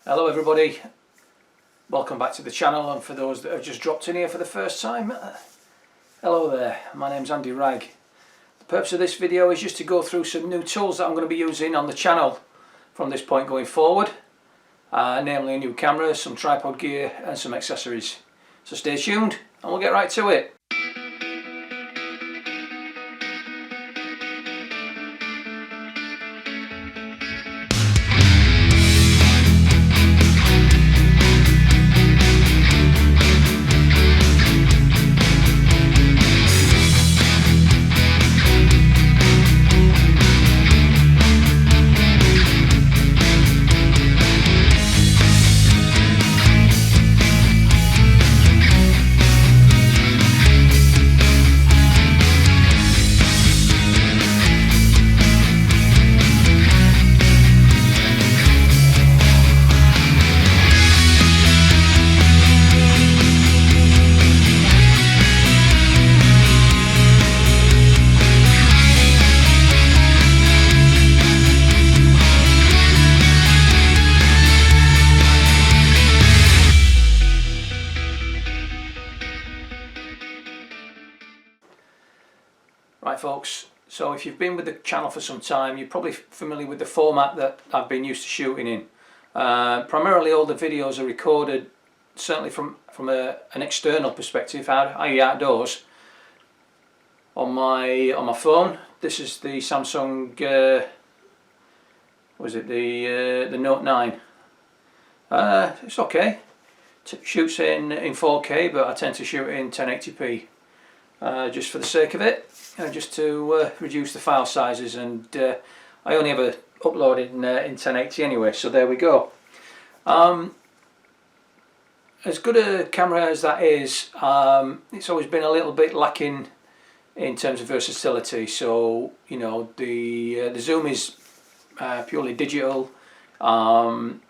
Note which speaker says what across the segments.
Speaker 1: Hello everybody, welcome back to the channel, and for those that have just dropped in here for the first time, hello there, my name's Andy Ragg. The purpose of this video is just to go through some new tools that I'm going to be using on the channel from this point going forward, namely a new camera, some tripod gear and some accessories. So stay tuned and we'll get right to it. Right folks, so if you've been with the channel for some time, you're probably familiar with the format that I've been used to shooting in. Primarily all the videos are recorded, certainly from an external perspective, i.e. outdoors, on my phone. This is the Samsung, what is it, the Note 9. It's okay, shoots in 4K, but I tend to shoot in 1080p. Just for the sake of it, just to reduce the file sizes, and I only ever upload it in 1080 anyway, so there we go. As good a camera as that is, it's always been a little bit lacking in terms of versatility. So you know, the zoom is purely digital, and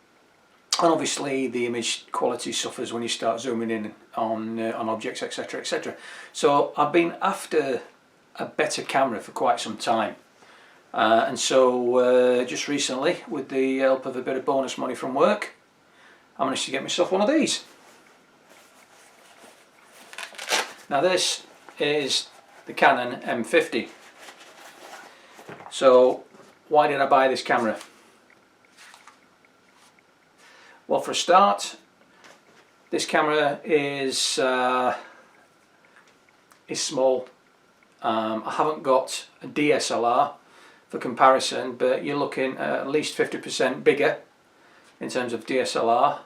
Speaker 1: obviously the image quality suffers when you start zooming in on objects, etc, etc. So I've been after a better camera for quite some time, and so just recently, with the help of a bit of bonus money from work, I managed to get myself one of these. Now this is the Canon M50. So why did I buy this camera? Well, for a start, this camera is small. I haven't got a DSLR for comparison, but you're looking at least 50% bigger in terms of DSLR.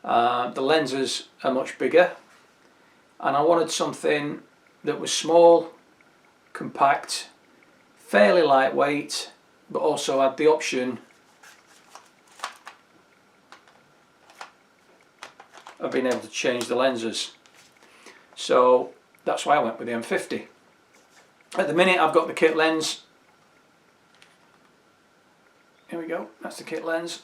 Speaker 1: The lenses are much bigger, and I wanted something that was small, compact, fairly lightweight, but also had the option of being able to change the lenses. So that's why I went with the M50. At the minute I've got the kit lens. Here we go, that's the kit lens.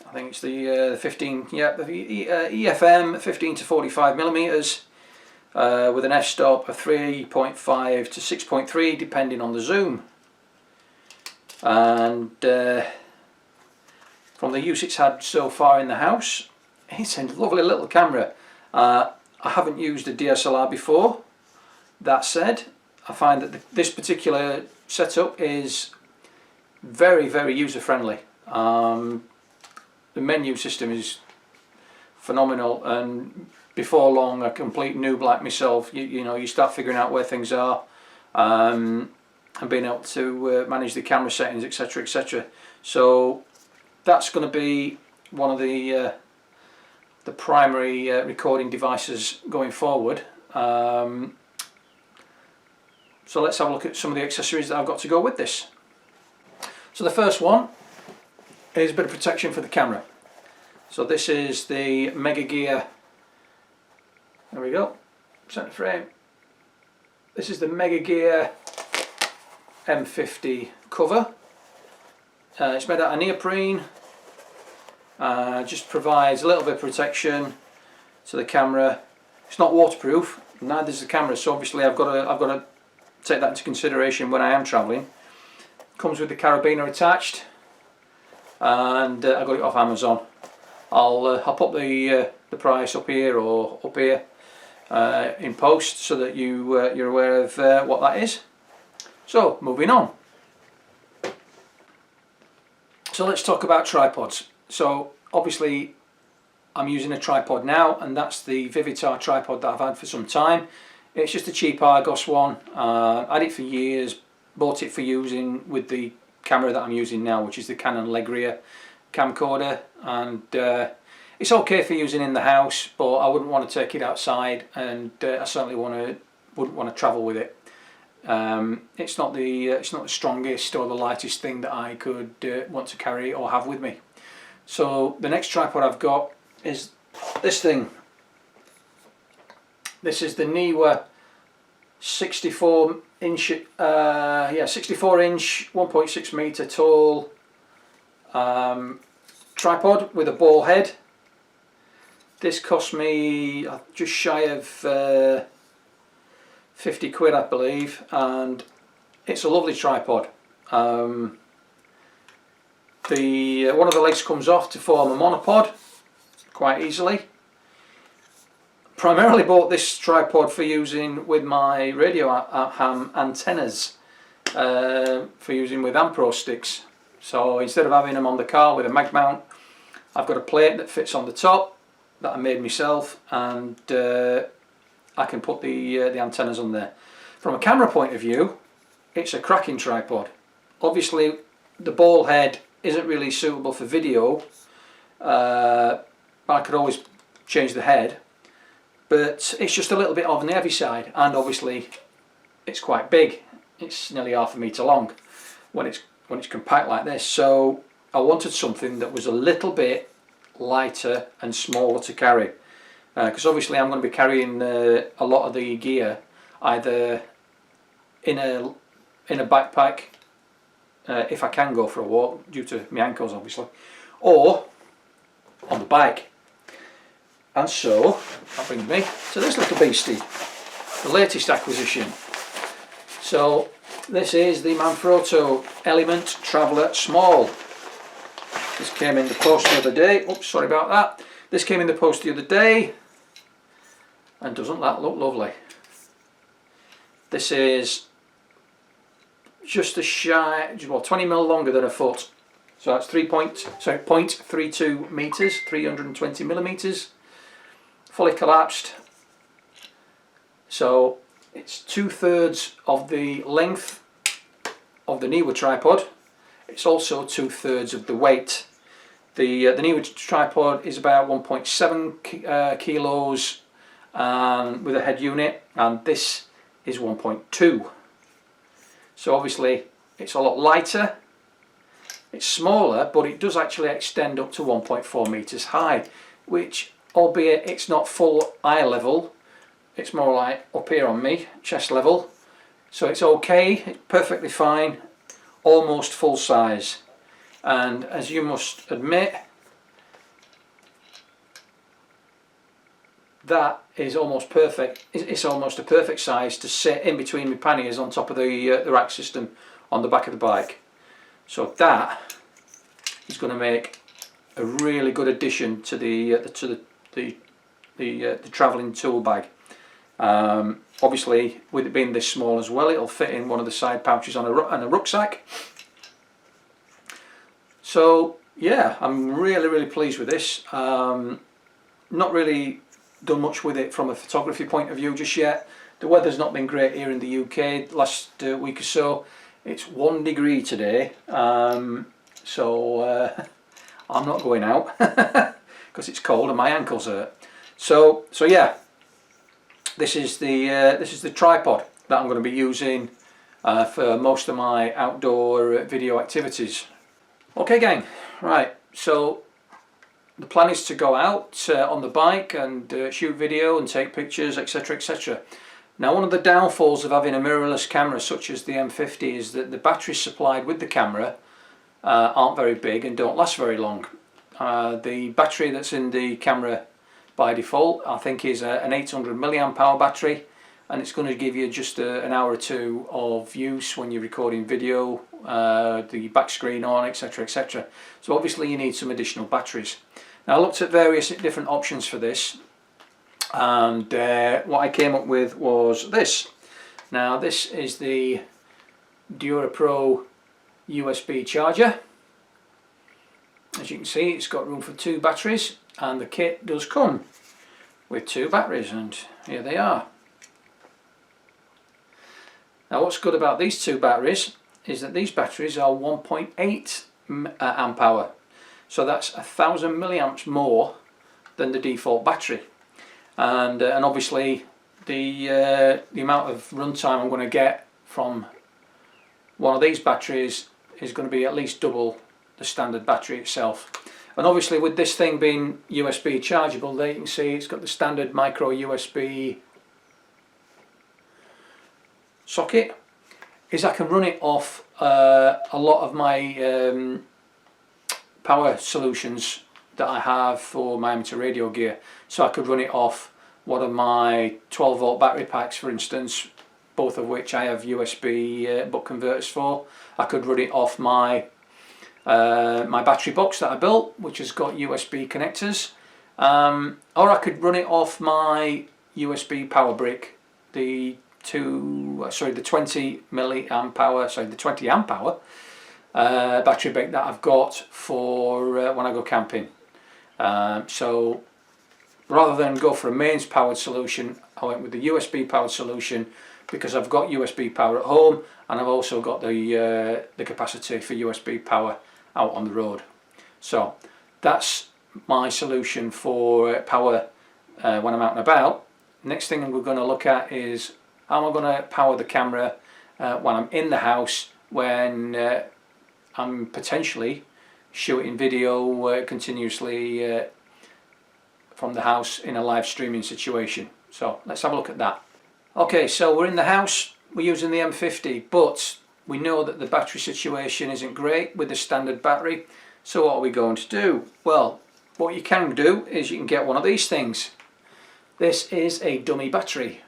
Speaker 1: I think it's the 15, yeah, the EFM 15 to 45 millimeters, with an f-stop of 3.5 to 6.3 depending on the zoom. And from the use it's had so far in the house, it's a lovely little camera. I haven't used a DSLR before. That said, I find that this particular setup is very, very user friendly. The menu system is phenomenal, and before long, a complete noob like myself, you know, you start figuring out where things are, and being able to manage the camera settings, etc, etc. So that's going to be one of the primary recording devices going forward. So let's have a look at some of the accessories that I've got to go with this. So the first one is a bit of protection for the camera. So this is the Mega Gear, there we go, center frame. This is the Mega Gear M50 cover. It's made out of neoprene. Just provides a little bit of protection to the camera. It's not waterproof, neither is the camera, so obviously I've got to take that into consideration when I am travelling. Comes with the carabiner attached. and I got it off Amazon. I'll put the price up here or up here in post so that you're aware of what that is. So moving on. So let's talk about tripods. So obviously I'm using a tripod now, and that's the Vivitar tripod that I've had for some time. It's just a cheap Argos one. I had it for years, bought it for using with the camera that I'm using now, which is the Canon Legria camcorder, and it's okay for using in the house, but I wouldn't want to take it outside, and I certainly wouldn't want to travel with it. It's not the strongest or the lightest thing that I could want to carry or have with me. So the next tripod I've got is this thing. This is the Neewer 64 inch 1.6 meter tall tripod with a ball head. This cost me just shy of 50 quid, I believe, and it's a lovely tripod. One of the legs comes off to form a monopod quite easily. Primarily bought this tripod for using with my radio ham antennas, for using with Ampro sticks. So instead of having them on the car with a mag mount, I've got a plate that fits on the top that I made myself, and I can put the antennas on there. From a camera point of view, it's a cracking tripod. Obviously the ball head isn't really suitable for video. I could always change the head, but it's just a little bit on the heavy side, and obviously it's quite big. It's nearly half a metre long when it's compact like this. So I wanted something that was a little bit lighter and smaller to carry, because obviously I'm going to be carrying a lot of the gear either in a backpack, if I can go for a walk due to my ankles obviously, or on the bike. And so that brings me to this little beastie, the latest acquisition. So this is the Manfrotto Element Traveller Small. This came in the post the other day. Oops, sorry about that. This came in the post the other day, and doesn't that look lovely? This is just a shy, well, 20mm longer than a foot. So that's 0.32 meters, 320 millimeters, fully collapsed. So it's 2/3 of the length of the Neewer tripod. It's also 2/3 of the weight. The Neewer tripod is about 1.7 kilos with a head unit, and this is 1.2. So obviously it's a lot lighter. It's smaller, but it does actually extend up to 1.4 meters high, which, albeit it's not full eye level, it's more like up here on me, chest level. So it's okay, it's perfectly fine, almost full size. And as you must admit, that is almost perfect. It's almost a perfect size to sit in between my panniers on top of the rack system on the back of the bike. So that is going to make a really good addition to the travelling tool bag. Obviously, with it being this small as well, it'll fit in one of the side pouches on a rucksack. So yeah, I'm really pleased with this. Not really done much with it from a photography point of view just yet. The weather's not been great here in the UK last week or so. It's 1 degree today, so I'm not going out because it's cold and my ankles hurt. So yeah, this is the tripod that I'm going to be using for most of my outdoor video activities. Okay gang, right, so the plan is to go out on the bike and shoot video and take pictures, etc, etc. Now, one of the downfalls of having a mirrorless camera such as the M50 is that the batteries supplied with the camera aren't very big and don't last very long. The battery that's in the camera by default, I think, is an 800 milliamp hour battery, and it's going to give you just an hour or two of use when you're recording video, the back screen on, etc, etc. So obviously you need some additional batteries. Now I looked at various different options for this, and what I came up with was this. Now this is the Durapro USB Charger. As you can see, it's got room for 2 batteries, and the kit does come with 2 batteries, and here they are. Now what's good about these 2 batteries is that these batteries are 1.8 amp hour, so that's 1000 milliamps more than the default battery, and obviously the amount of runtime I'm going to get from one of these batteries is going to be at least double the standard battery itself. And obviously with this thing being USB chargeable, there you can see it's got the standard micro USB socket, is I can run it off a lot of my power solutions that I have for my amateur radio gear. So I could run it off one of my 12 volt battery packs, for instance, both of which I have USB buck converters for. I could run it off my my battery box that I built, which has got USB connectors, or I could run it off my USB power brick, the 20 milliamp hour, the 20 amp hour battery brick that I've got for when I go camping. So rather than go for a mains powered solution, I went with the USB powered solution because I've got USB power at home, and I've also got the capacity for USB power out on the road. So that's my solution for power when I'm out and about. Next thing we're going to look at is how am I going to power the camera when I'm in the house, when I'm potentially shooting video continuously from the house in a live streaming situation. So let's have a look at that. Okay, so we're in the house, we're using the M50, but we know that the battery situation isn't great with the standard battery. So what are we going to do? Well, what you can do is you can get one of these things. This is a dummy battery.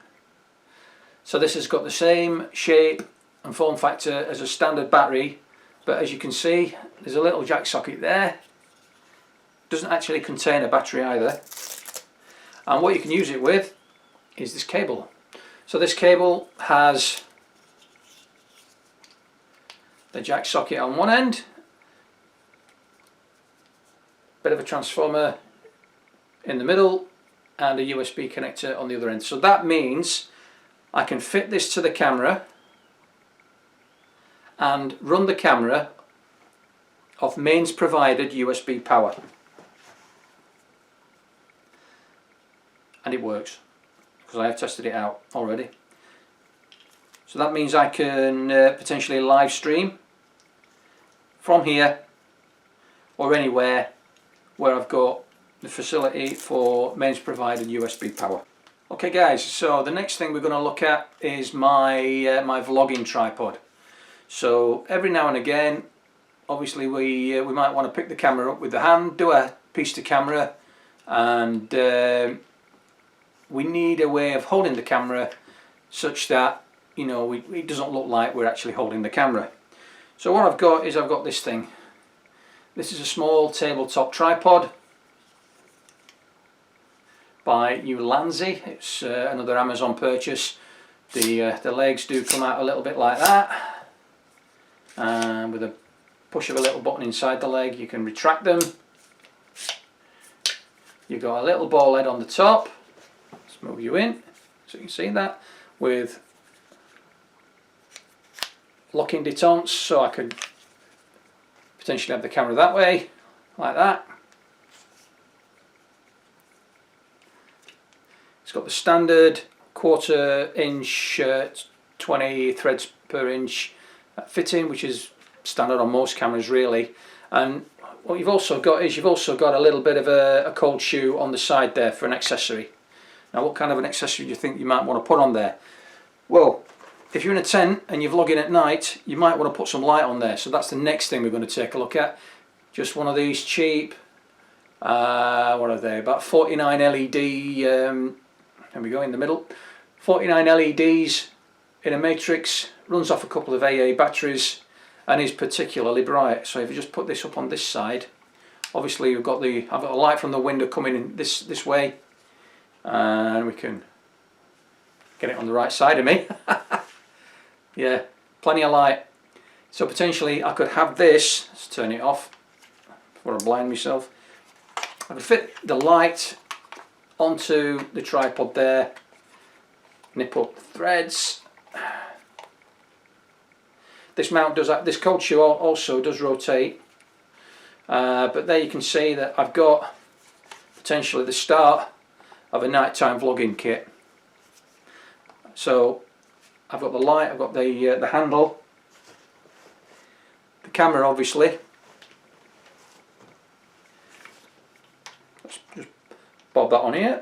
Speaker 1: So this has got the same shape and form factor as a standard battery, but as you can see, there's a little jack socket there. Doesn't actually contain a battery either. And what you can use it with is this cable. So this cable has the jack socket on one end, bit of a transformer in the middle, and a USB connector on the other end. So that means I can fit this to the camera and run the camera off mains provided USB power, and it works because I have tested it out already. So that means I can potentially live stream from here or anywhere where I've got the facility for mains provided USB power. Okay guys, so the next thing we're going to look at is my my vlogging tripod. So every now and again, obviously we might want to pick the camera up with the hand, do a piece to camera, and we need a way of holding the camera such that, you know, it doesn't look like we're actually holding the camera. So what I've got is I've got this thing. This is a small tabletop tripod by Ulanzi. It's another Amazon purchase. The legs do come out a little bit like that, and with a push of a little button inside the leg you can retract them. You've got a little ball head on the top. Let's move you in so you can see that, with locking detents, so I could potentially have the camera that way, like that. It's got the standard 1/4 inch 20 threads per inch fitting, which is standard on most cameras really. And what you've also got is you've also got a little bit of a cold shoe on the side there for an accessory. Now what kind of an accessory do you think you might want to put on there? Well, if you're in a tent and you're vlogging at night, you might want to put some light on there. So that's the next thing we're going to take a look at. Just one of these cheap, what are they, about 49 LED, there we go in the middle, 49 LEDs in a matrix, runs off a couple of AA batteries, and is particularly bright. So if you just put this up on this side, obviously I've got a light from the window coming in this way, and we can get it on the right side of me. Yeah, plenty of light. So potentially I could have this, let's turn it off before I blind myself. I could fit the light onto the tripod there, nip up the threads. This mount does, this cold shoe also does rotate, but there you can see that I've got potentially the start of a nighttime vlogging kit. So I've got the light, I've got the handle, the camera obviously. Let's just bob that on here.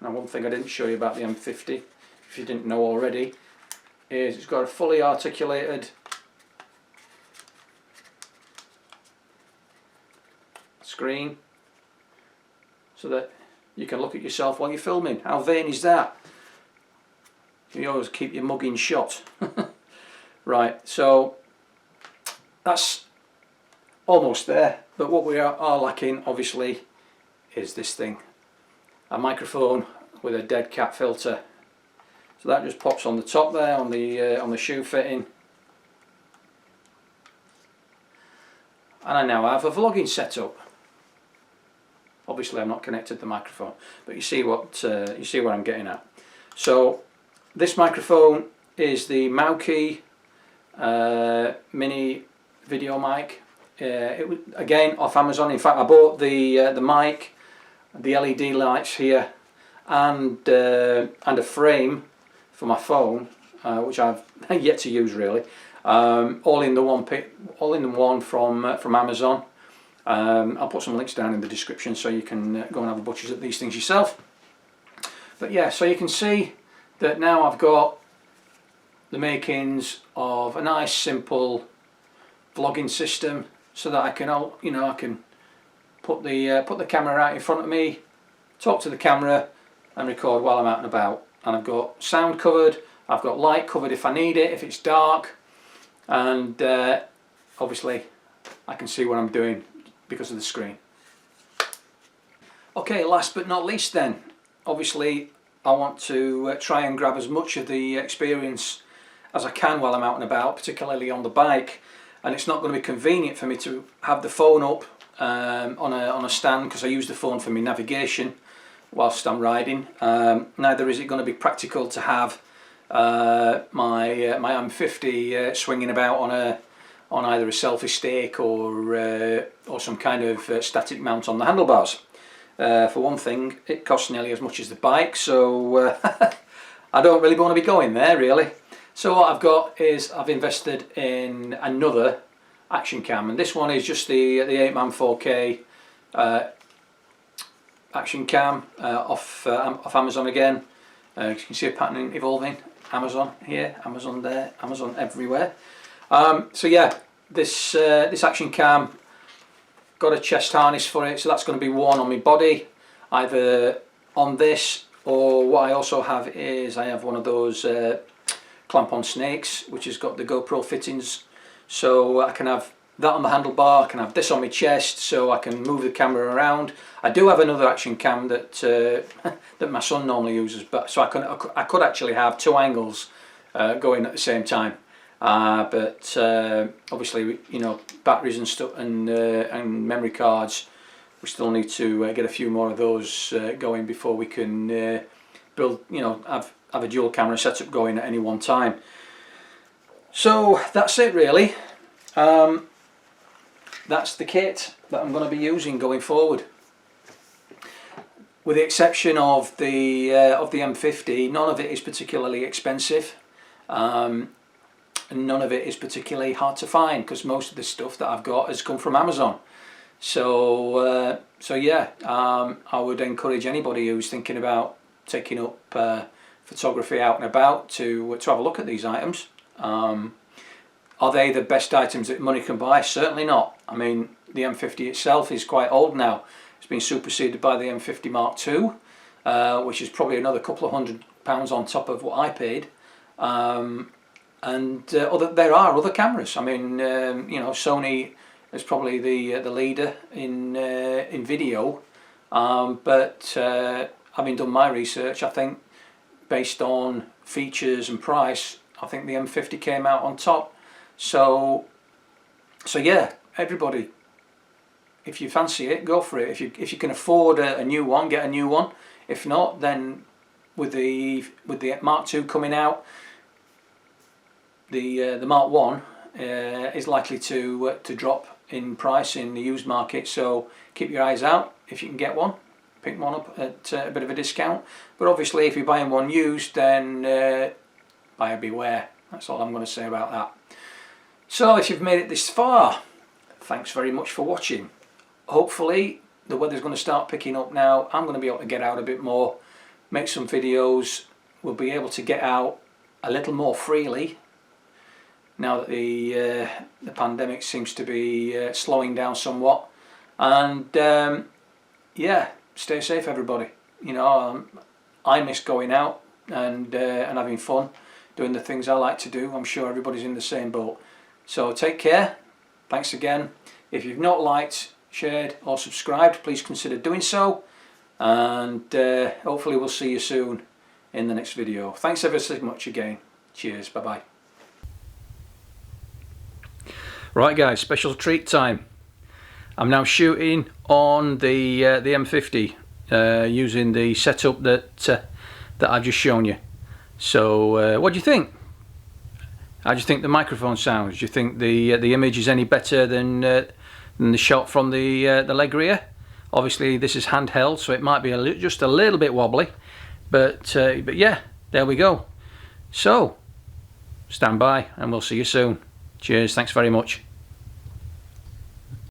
Speaker 1: Now, one thing I didn't show you about the M50, if you didn't know already, is it's got a fully articulated screen so that you can look at yourself while you're filming. How vain is that? You always keep your mug in shot. Right, so that's almost there, but what we are lacking obviously is this thing. A microphone with a dead cat filter. So that just pops on the top there on the shoe fitting. And I now have a vlogging setup. Obviously I'm not connected to the microphone, but you see what I'm getting at. So this microphone is the Mauki mini video mic. It was again off Amazon. In fact, I bought the mic, the LED lights here, and a frame for my phone, which I've yet to use really. All in the one from Amazon. I'll put some links down in the description so you can go and have a butcher's at these things yourself. But yeah, so you can see that now I've got the makings of a nice simple vlogging system, so that I can, I can put the camera out in front of me, talk to the camera, and record while I'm out and about. And I've got sound covered, I've got light covered if I need it, if it's dark, and obviously I can see what I'm doing because of the screen. Okay, last but not least then, obviously I want to try and grab as much of the experience as I can while I'm out and about, particularly on the bike. And it's not going to be convenient for me to have the phone up on a stand, because I use the phone for my navigation whilst I'm riding. Neither is it going to be practical to have my M50 swinging about on either a selfie stick or some kind of static mount on the handlebars. For one thing, it costs nearly as much as the bike, so I don't really want to be going there really. So what I've got is I've invested in another action cam, and this one is just the 8-man 4K action cam off Amazon again. You can see a pattern evolving. Amazon here, Amazon there, Amazon everywhere. So yeah, this action cam got a chest harness for it, so that's going to be worn on my body, either on this, or what I also have is I have one of those clamp-on snakes, which has got the GoPro fittings, so I can have that on the handlebar, I can have this on my chest, so I can move the camera around. I do have another action cam that that my son normally uses, but so I could actually have two angles going at the same time. But obviously, batteries and stuff and memory cards, we still need to get a few more of those going before we can build, have a dual camera setup going at any one time. So that's it really. That's the kit that I'm going to be using going forward. With the exception of the M50, none of it is particularly expensive. And none of it is particularly hard to find, because most of the stuff that I've got has come from Amazon. So so yeah, I would encourage anybody who's thinking about taking up photography out and about to have a look at these items. Are they the best items that money can buy? Certainly not. I mean, the M50 itself is quite old now. It's been superseded by the M50 Mark II, which is probably another couple of £100 on top of what I paid. There are other cameras. I mean, you know, Sony is probably the leader in video, but having done my research, I think based on features and price, I think the M50 came out on top. So yeah, everybody, if you fancy it, go for it. If you can afford a new one, get a new one. If not, then with the Mark II coming out, the Mark I is likely to drop in price in the used market. So keep your eyes out if you can get one. Pick one up at a bit of a discount. But obviously, if you're buying one used, then buyer beware. That's all I'm going to say about that. So if you've made it this far, thanks very much for watching. Hopefully the weather's going to start picking up now. I'm going to be able to get out a bit more, make some videos. We'll be able to get out a little more freely now that the pandemic seems to be slowing down somewhat. And yeah, stay safe everybody. You know, I miss going out and having fun, doing the things I like to do. I'm sure everybody's in the same boat. So take care. Thanks again. If you've not liked, shared or subscribed, please consider doing so. And hopefully we'll see you soon in the next video. Thanks ever so much again. Cheers. Bye bye. Right guys, special treat time. I'm now shooting on the M50 using the setup that I've just shown you. So what do you think? How do you think the microphone sounds? Do you think the image is any better than the shot from the leg rear? Obviously this is handheld, so it might be just a little bit wobbly, but yeah, there we go. So stand by and we'll see you soon. Cheers, thanks very much.